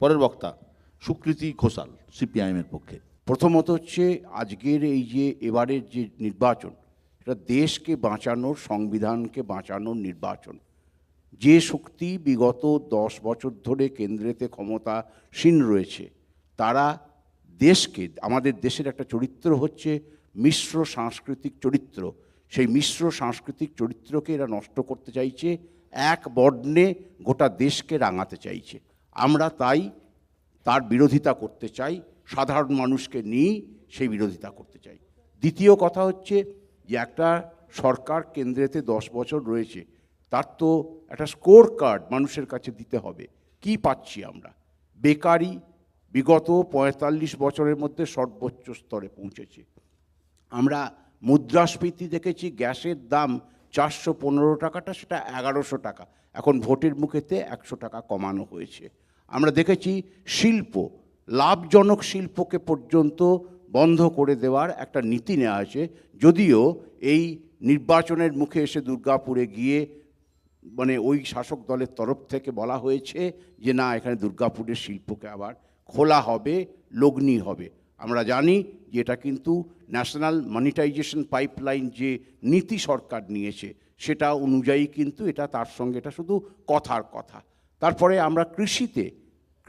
পরের বক্তা সুকৃতি ঘোষাল, সিপিআইএমের পক্ষে। প্রথমত হচ্ছে আজকের এই যে এবারের যে নির্বাচন, এটা দেশকে বাঁচানোর, সংবিধানকে বাঁচানোর নির্বাচন। যে শক্তি বিগত 10 বছর ধরে কেন্দ্রেতে ক্ষমতাসীন রয়েছে, তারা দেশকে, আমাদের দেশের একটা চরিত্র হচ্ছে মিশ্র সাংস্কৃতিক চরিত্র, সেই মিশ্র সাংস্কৃতিক চরিত্রকে এরা নষ্ট করতে চাইছে, এক বর্ণে গোটা দেশকে রাঙাতে চাইছে। আমরা তাই তার বিরোধিতা করতে চাই, সাধারণ মানুষকে নিয়েই সেই বিরোধিতা করতে চাই। দ্বিতীয় কথা হচ্ছে যে একটা সরকার কেন্দ্রেতে 10 বছর রয়েছে, তার তো একটা স্কোর কার্ড মানুষের কাছে দিতে হবে। কি পাচ্ছি আমরা? বেকারি বিগত 45 বছরের মধ্যে সর্বোচ্চ স্তরে পৌঁছেছে। আমরা মুদ্রাস্ফীতি দেখেছি, গ্যাসের দাম 415 টাকাটা সেটা 1100 টাকা, এখন ভোটের মুখেতে 100 টাকা কমানো হয়েছে। আমরা দেখেছি শিল্প, লাভজনক শিল্পকে পর্যন্ত বন্ধ করে দেওয়ার একটা নীতি নেওয়া হয়েছে, যদিও এই নির্বাচনের মুখে এসে দুর্গাপুরে গিয়ে মানে ওই শাসক দলের তরফ থেকে বলা হয়েছে যে না, এখানে দুর্গাপুরের শিল্পকে আবার খোলা হবে, লগ্নি হবে। আমরা জানি যে এটা কিন্তু ন্যাশনাল মনিটাইজেশন পাইপলাইন যে নীতি সরকার নিয়েছে সেটা অনুযায়ী কিন্তু এটা, তার সঙ্গে এটা শুধু কথার কথা। তারপরে আমরা কৃষিতে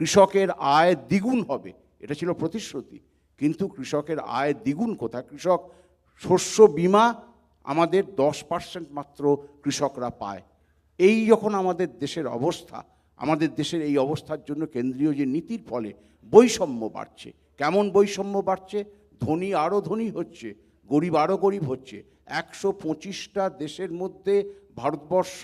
কৃষকের আয় দ্বিগুণ হবে, এটা ছিল প্রতিশ্রুতি, কিন্তু কৃষকের আয় দ্বিগুণ কোথায়? কৃষক শস্য বীমা আমাদের 10% মাত্র কৃষকরা পায়। এই যখন আমাদের দেশের অবস্থা, আমাদের দেশের এই অবস্থার জন্য কেন্দ্রীয় যে নীতির ফলে বৈষম্য বাড়ছে। কেমন বৈষম্য বাড়ছে? ধনী আরও ধনী হচ্ছে, গরিব আরও গরিব হচ্ছে। 125টা দেশের মধ্যে ভারতবর্ষ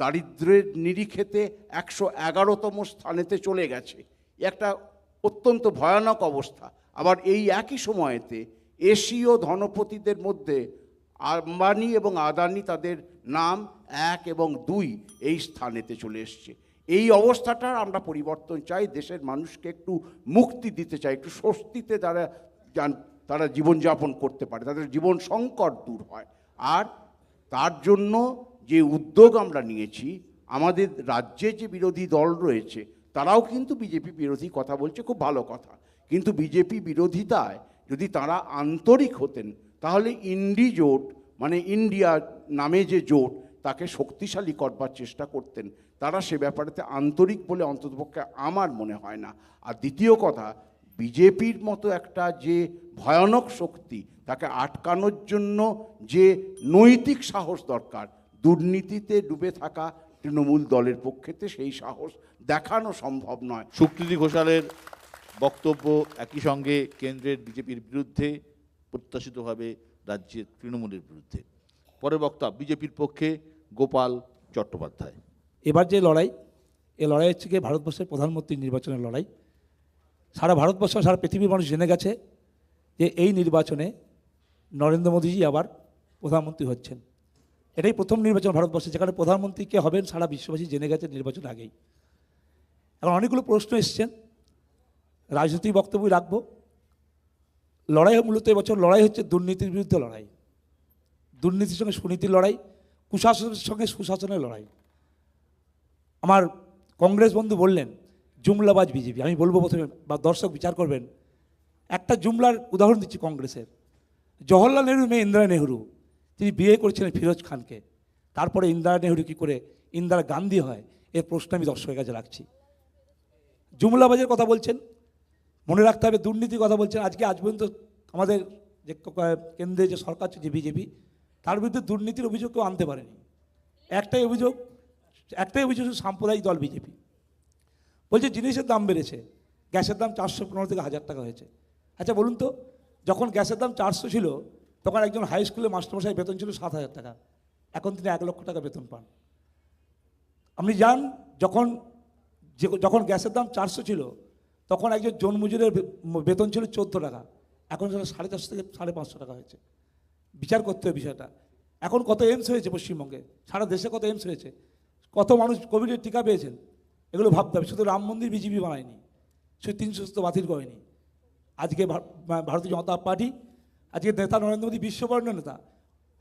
দারিদ্র্যের নিরিখেতে 111তম স্থানেতে চলে গেছে। একটা অত্যন্ত ভয়ানক অবস্থা। আবার এই একই সময়েতে এশীয় ধনপতিদের মধ্যে আম্বানি এবং আদানি, তাদের নাম 1 এবং 2 এই স্থানেতে চলে এসছে। এই অবস্থাটার আমরা পরিবর্তন চাই, দেশের মানুষকে একটু মুক্তি দিতে চাই, একটু স্বস্তিতে তারা জীবনযাপন করতে পারে, তাদের জীবন সংকট দূর হয়। আর তার জন্য যে উদ্যোগ আমরা নিয়েছি, আমাদের রাজ্যে যে বিরোধী দল রয়েছে তারাও কিন্তু বিজেপি বিরোধী কথা বলছে, খুব ভালো কথা, কিন্তু বিজেপি বিরোধিতায় যদি তারা আন্তরিক হতেন তাহলে ইন্ডি জোট, মানে ইন্ডিয়া নামে যে জোট, তাকে শক্তিশালী করবার চেষ্টা করতেন। তারা সে ব্যাপারেতে আন্তরিক বলে অন্ততপক্ষে আমার মনে হয় না। আর দ্বিতীয় কথা, বিজেপির মতো একটা যে ভয়ানক শক্তি, তাকে আটকানোর জন্য যে নৈতিক সাহস দরকার, দুর্নীতিতে ডুবে থাকা তৃণমূল দলের পক্ষেতে সেই সাহস দেখানো সম্ভব নয়। সুকৃতি ঘোষালের বক্তব্য একই সঙ্গে কেন্দ্রের বিজেপির বিরুদ্ধে, প্রত্যাশিতভাবে রাজ্যের তৃণমূলের বিরুদ্ধে। পরের বক্তা বিজেপির পক্ষে গোপাল চট্টোপাধ্যায়। এবার যে লড়াই, এই লড়াই হচ্ছে গিয়ে ভারতবর্ষের প্রধানমন্ত্রী নির্বাচনের লড়াই। সারা ভারতবর্ষ, সারা পৃথিবীর মানুষ জেনে গেছে যে এই নির্বাচনে নরেন্দ্র মোদীজি আবার প্রধানমন্ত্রী হচ্ছেন। এটাই প্রথম নির্বাচন ভারতবর্ষে যেখানে প্রধানমন্ত্রী কে হবেন সারা বিশ্ববাসী জেনে গেছে নির্বাচন আগেই। এখন অনেকগুলো প্রশ্ন এসছেন, রাজনৈতিক বক্তব্য রাখবো। লড়াই মূলত এবছর লড়াই হচ্ছে দুর্নীতির বিরুদ্ধে লড়াই, দুর্নীতির সঙ্গে সুনীতির লড়াই, কুশাসনের সঙ্গে সুশাসনের লড়াই। আমার কংগ্রেস বন্ধু বললেন জুমলাবাজ বিজেপি, আমি বলবো প্রথমে, বা দর্শক বিচার করবেন, একটা জুমলার উদাহরণ দিচ্ছি কংগ্রেসের। জওহরলাল নেহরুর মেয়ে ইন্দিরা নেহরু, তিনি বিয়ে করেছিলেন ফিরোজ খানকে, তারপরে ইন্দিরা নেহরু কী করে ইন্দিরা গান্ধী হয়, এর প্রশ্ন আমি দর্শকের কাছে রাখছি। জুমলাবাজের কথা বলছেন, মনে রাখতে হবে দুর্নীতির কথা বলছেন। আজ পর্যন্ত আমাদের যে কেন্দ্রে যে সরকার যে বিজেপি, তার বিরুদ্ধে দুর্নীতির অভিযোগ কেউ আনতে পারেনি। একটাই অভিযোগ সাম্প্রদায়িক দল বিজেপি। বলছে জিনিসের দাম বেড়েছে, গ্যাসের দাম 415 থেকে 1000 টাকা হয়েছে। আচ্ছা বলুন তো, যখন গ্যাসের দাম 400 ছিল তখন একজন হাই স্কুলের মাস্টারমশাই বেতন ছিল 7000 টাকা, এখন তিনি 1 লক্ষ টাকা বেতন পান। আপনি যান, যখন গ্যাসের দাম 400 ছিল তখন একজন জনমজুরের বেতন ছিল 14 টাকা, এখন সেটা 450 থেকে 550 টাকা হয়েছে। বিচার করতে হবে বিষয়টা। এখন কত এইমস হয়েছে পশ্চিমবঙ্গে, সারা দেশে কত এইমস হয়েছে, কত মানুষ কোভিডের টিকা পেয়েছেন, এগুলো ভাবতে হবে। শুধু রাম মন্দির বিজেপি বানায়নি, শুধু 300 বাতিল করেনি। আজকে ভারতীয় জনতা পার্টি, আজকে নেতা নরেন্দ্র মোদী বিশ্ববর্ণ নেতা।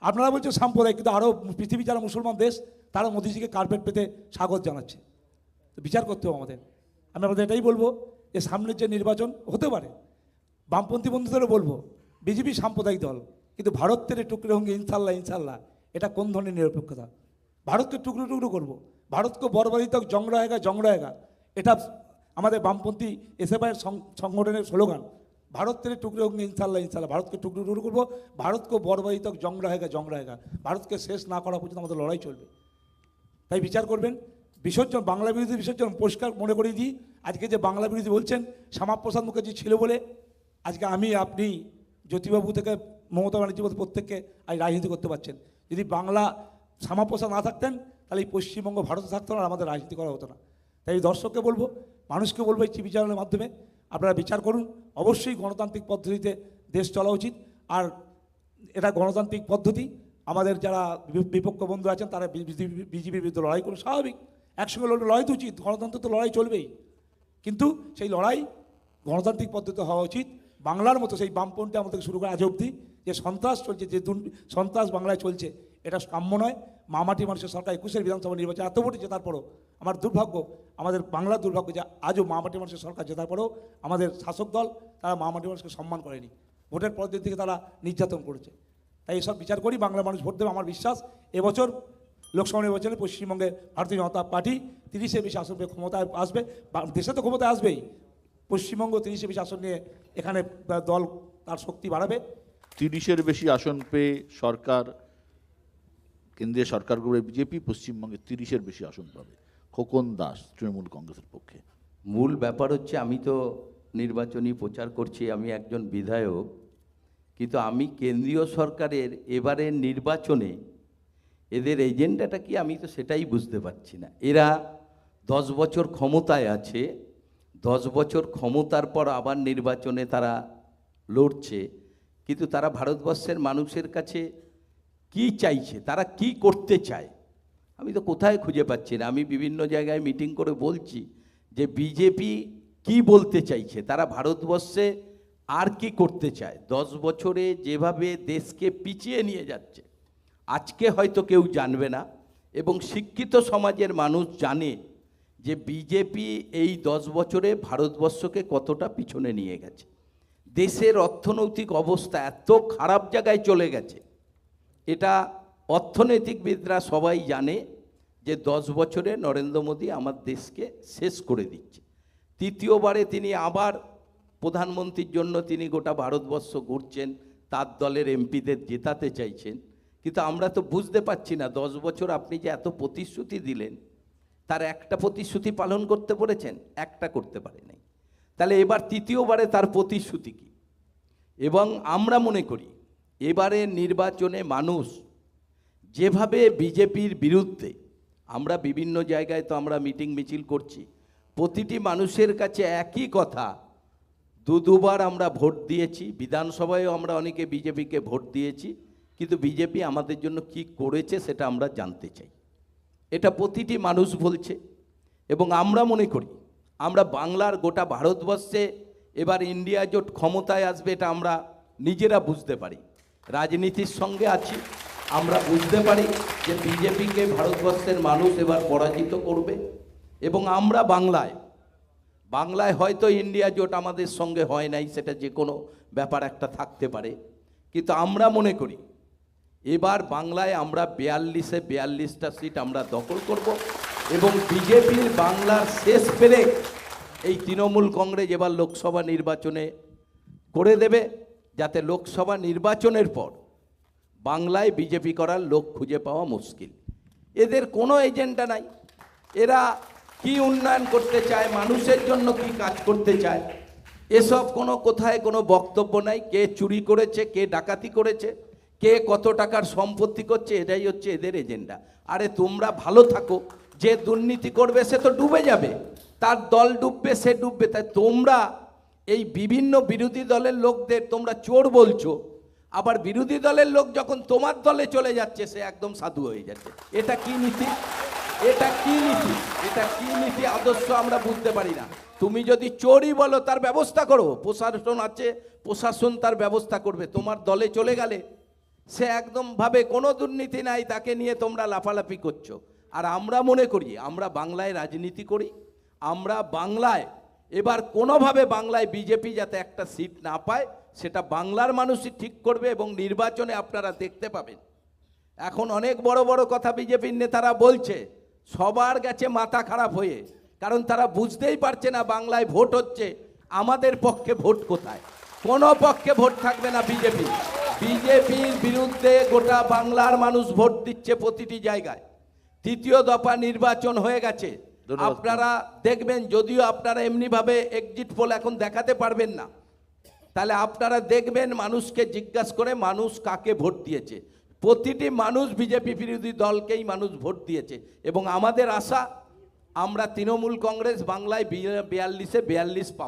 আপনারা বলছেন সাম্প্রদায়িক, কিন্তু আরও পৃথিবী যারা মুসলমান দেশ তারা মোদীজিকে কার্পেট পেতে স্বাগত জানাচ্ছে। তো বিচার করতে হবে আমাদের। আমি আপনাদের এটাই বলবো যে সামনের যে নির্বাচন হতে পারে, বামপন্থী বন্ধুদেরও বলবো বিজেপি সাম্প্রদায়িক দল, কিন্তু ভারতের টুকরো সঙ্গে ইনশাল্লাহ ইনশাল্লাহ এটা কোন ধরনের নিরপেক্ষতা? ভারতকে টুকরো টুকরো করবো, ভারতকে বর্বরিত জং रहेगा, এটা আমাদের বামপন্থী এসএফআইয়ের সংগঠনের স্লোগান। ভারতের টুকরো সঙ্গে ইনশাল্লাহ ইনশাল্লাহ, ভারতকে টুকরো টুকরো করবো, ভারতকে বর্বরিত জং रहेगा, ভারতকে শেষ না করা পর্যন্ত আমাদের লড়াই চলবে। তাই বিচার করবেন। বিসর্জন, বাংলা বিরোধী বিসর্জন পরিষ্কার মনে করিয়ে দিই, আজকে যে বাংলা বিরোধী বলছেন শ্যামাপ্রসাদ মুখার্জি ছিল বলে আজকে আমি আপনি জ্যোতিবাবু থেকে মমতা ব্যানার্জি মতো প্রত্যেককে আজ রাজনীতি করতে পারছেন। যদি বাংলা শ্যামাপ্রসাদ না থাকতেন তাহলে এই পশ্চিমবঙ্গ ভারতে থাকতো না, আমাদের রাজনীতি করা হতো না। তাই এই দর্শককে বলবো, মানুষকে বলবো, এই বিচারের মাধ্যমে আপনারা বিচার করুন। অবশ্যই গণতান্ত্রিক পদ্ধতিতে দেশ চলা উচিত, আর এটা গণতান্ত্রিক পদ্ধতি। আমাদের যারা বিপক্ষ বন্ধু আছেন তারা বিজেপির বিরুদ্ধে লড়াই করুন, স্বাভাবিক, একসঙ্গে লড়াই তো উচিত, গণতন্ত্র তো লড়াই চলবেই, কিন্তু সেই লড়াই গণতান্ত্রিক পদ্ধতি হওয়া উচিত। বাংলার মতো সেই বামপন্থী আমাদের শুরু করে আজ অবধি যে সন্ত্রাস চলছে, যে সন্ত্রাস বাংলায় চলছে, এটা কাম্য নয়। মামাটি মানুষের সরকার 21-এর বিধানসভা নির্বাচন এত ভোটে জেতার পরও আমার দুর্ভাগ্য, আমাদের বাংলার দুর্ভাগ্য যে আজও মামাটি মানুষের সরকার জেতার পরেও আমাদের শাসক দল তারা মামাটি মানুষকে সম্মান করেনি, ভোটের পরের দিকে তারা নির্যাতন করেছে। তাই এসব বিচার করি, বাংলার মানুষ ভোট দেবে। আমার বিশ্বাস এবছর লোকসভা নির্বাচনে পশ্চিমবঙ্গে ভারতীয় জনতা পার্টি 30-এর বেশি আসন পেয়ে ক্ষমতায় আসবে। দেশে তো ক্ষমতায় আসবেই, পশ্চিমবঙ্গ 30-এর বেশি আসন নিয়ে এখানে দল তার শক্তি বাড়াবে। 30-এর বেশি আসন পেয়ে সরকার, কেন্দ্রীয় সরকার গড়বে বিজেপি, পশ্চিমবঙ্গে 30-এর বেশি আসন পাবে। খোকন দাস, তৃণমূল কংগ্রেসের পক্ষে। মূল ব্যাপার হচ্ছে, আমি তো নির্বাচনী প্রচার করছি, আমি একজন বিধায়ক, কিন্তু আমি কেন্দ্রীয় সরকারের এবারের নির্বাচনে এদের এজেন্ডাটা কি আমি তো সেটাই বুঝতে পারছি না। এরা 10 বছর ক্ষমতায় আছে, 10 বছর ক্ষমতার পর আবার নির্বাচনে তারা লড়ছে, কিন্তু তারা ভারতবর্ষের মানুষের কাছে কি চাইছে, তারা কি করতে চায় আমি তো কোথায় খুঁজে পাচ্ছি না। আমি বিভিন্ন জায়গায় মিটিং করে বলছি যে বিজেপি কি বলতে চাইছে, তারা ভারতবর্ষে আর কি করতে চায়। 10 বছরে যেভাবে দেশকে পিছিয়ে নিয়ে যাচ্ছে, আজকে হয়তো কেউ জানবে না, এবং শিক্ষিত সমাজের মানুষ জানে যে বিজেপি এই 10 বছরে ভারতবর্ষকে কতটা পিছনে নিয়ে গেছে। দেশের অর্থনৈতিক অবস্থা এত খারাপ জায়গায় চলে গেছে, এটা অর্থনৈতিকবিদরা সবাই জানে যে 10 বছরে নরেন্দ্র মোদী আমার দেশকে শেষ করে দিচ্ছে। তৃতীয়বারে তিনি আবার প্রধানমন্ত্রীর জন্য তিনি গোটা ভারতবর্ষ ঘুরছেন, তার দলের এমপিদের জেতাতে চাইছেন, কিন্তু আমরা তো বুঝতে পারছি না 10 বছর আপনি যে এত প্রতিশ্রুতি দিলেন তার একটা প্রতিশ্রুতি পালন করতে পেরেছেন, একটা করতে পারে নাই। তাহলে এবার তৃতীয়বারে তার প্রতিশ্রুতি কি? এবং আমরা মনে করি এবারে নির্বাচনে মানুষ যেভাবে বিজেপির বিরুদ্ধে, আমরা বিভিন্ন জায়গায় তো আমরা মিটিং মিছিল করছি, প্রতিটি মানুষের কাছে একই কথা, দুবার আমরা ভোট দিয়েছি, বিধানসভায়ও আমরা অনেকে বিজেপিকে ভোট দিয়েছি, কিন্তু বিজেপি আমাদের জন্য কি করেছে সেটা আমরা জানতে চাই। এটা প্রতিটি মানুষ বলছে, এবং আমরা মনে করি আমরা বাংলার গোটা ভারতবর্ষে এবার ইন্ডিয়া জোট ক্ষমতায় আসবে, এটা আমরা নিজেরা বুঝতে পারি, রাজনীতির সঙ্গে আছি, আমরা বুঝতে পারি যে বিজেপিকে ভারতবর্ষের মানুষ এবার পরাজিত করবে। এবং আমরা বাংলায় হয়তো ইন্ডিয়া জোট আমাদের সঙ্গে হয় নাই, সেটা যে কোনো ব্যাপার একটা থাকতে পারে, কিন্তু আমরা মনে করি এবার বাংলায় আমরা 42টা সিট আমরা দখল করব, এবং বিজেপির বাংলার শেষ পেরে এই তৃণমূল কংগ্রেস এবার লোকসভা নির্বাচনে করে দেবে, যাতে লোকসভা নির্বাচনের পর বাংলায় বিজেপি করার লোক খুঁজে পাওয়া মুশকিল। এদের কোনো এজেন্ডা নাই, এরা কি উন্নয়ন করতে চায়, মানুষের জন্য কি কাজ করতে চায়, এসব কোথায় কোনো বক্তব্য নাই। কে চুরি করেছে, কে ডাকাতি করেছে, কে কত টাকার সম্পত্তি করছে, এটাই হচ্ছে এদের এজেন্ডা। আরে তোমরা ভালো থাকো, যে দুর্নীতি করবে সে তো ডুবে যাবে, তার দল ডুববে, সে ডুববে। তাই তোমরা এই বিভিন্ন বিরোধী দলের লোকদের তোমরা চোর বলছো, আবার বিরোধী দলের লোক যখন তোমার দলে চলে যাচ্ছে সে একদম সাধু হয়ে যাচ্ছে। এটা কি নীতি? এটা কি নীতি? এটা কি নীতি আদর্শ আমরা বুঝতে পারি না। তুমি যদি চোরই বলো তার ব্যবস্থা করো, প্রশাসন আছে, প্রশাসন তার ব্যবস্থা করবে। তোমার দলে চলে গেলে সে একদম ভাবে কোনো দুর্নীতি নাই, তাকে নিয়ে তোমরা লাফালাফি করছো। আর আমরা মনে করি আমরা বাংলায় রাজনীতি করি, আমরা বাংলায় এবার কোনোভাবে বাংলায় বিজেপি যাতে একটা সিট না পায় সেটা বাংলার মানুষই ঠিক করবে, এবং নির্বাচনে আপনারা দেখতে পাবেন। এখন অনেক বড় বড় কথা বিজেপির নেতারা বলছে, সবার গেছে মাথা খারাপ হয়ে, কারণ তারা বুঝতেই পারছে না বাংলায় ভোট হচ্ছে, আমাদের পক্ষে ভোট কোথায়? কোনো পক্ষে ভোট থাকবে না বিজেপি। বিজেপির বিরুদ্ধে গোটা বাংলার মানুষ ভোট দিচ্ছে প্রতিটি জায়গায়। তৃতীয় দফা নির্বাচন হয়ে গেছে, ধন্যবাদ। আপনারা দেখবেন, যদিও আপনারা এমনিভাবে এক্সিট পোল এখন দেখাতে পারবেন না, তাহলে আপনারা দেখবেন মানুষকে জিজ্ঞাসা করে মানুষ কাকে ভোট দিয়েছে। প্রতিটি মানুষ বিজেপি বিরোধী দলকেই মানুষ ভোট দিয়েছে, এবং আমাদের আশা আমরা তৃণমূল কংগ্রেস বাংলায় 42-এ 42 পাবো।